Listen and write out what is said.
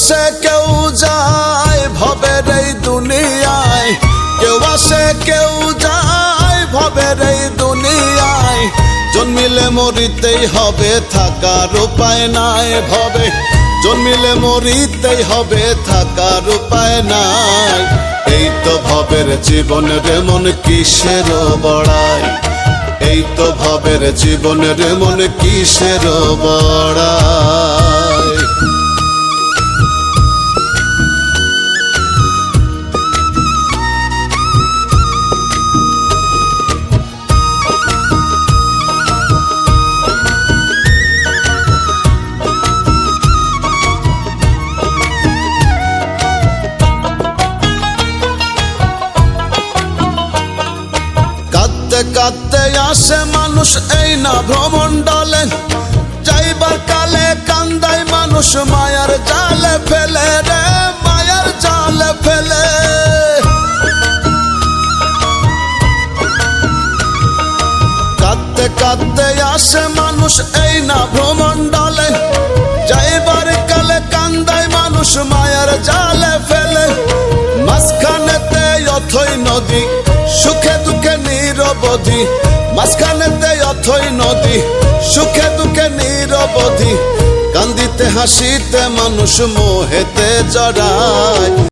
আসে কেউ যায় ভবের এই দুনিয়ায়, কেউ আসে কেউ যায় ভবের এই দুনিয়ায়। জন্মিলে মরিতেই হবে, থাকার উপায় নাই ভবে। জন্মিলে মরিতেই হবে, থাকার উপায় নাই। এই তো ভবের জীবনের মন কিসের বড়াই, এই তো ভবের জীবনের মন কিসের বড়াই। কাঁদতে কাঁদতে আসে মানুষ এই না ভ্রমণ্ডলে, যাইবার কালে কান্দায় মানুষ মায়ার জালে ফেলে রে, মায়ার জালে ফেলে। কাঁদতে কাঁদতে আসে মানুষ এই না ভ্রমণ্ডলে, যাইবার কালে কান্দায় মানুষ মায়ার জালে ফেলে। মাঝখানেতে অথই নদী, সুখে দুঃখে নিরবধি। মাঝখানেতে অথই নদী, সুখে দুঃখে নিরবধি। কান্দিতে হাসিতে মানুষ মোহেতে জড়ায়।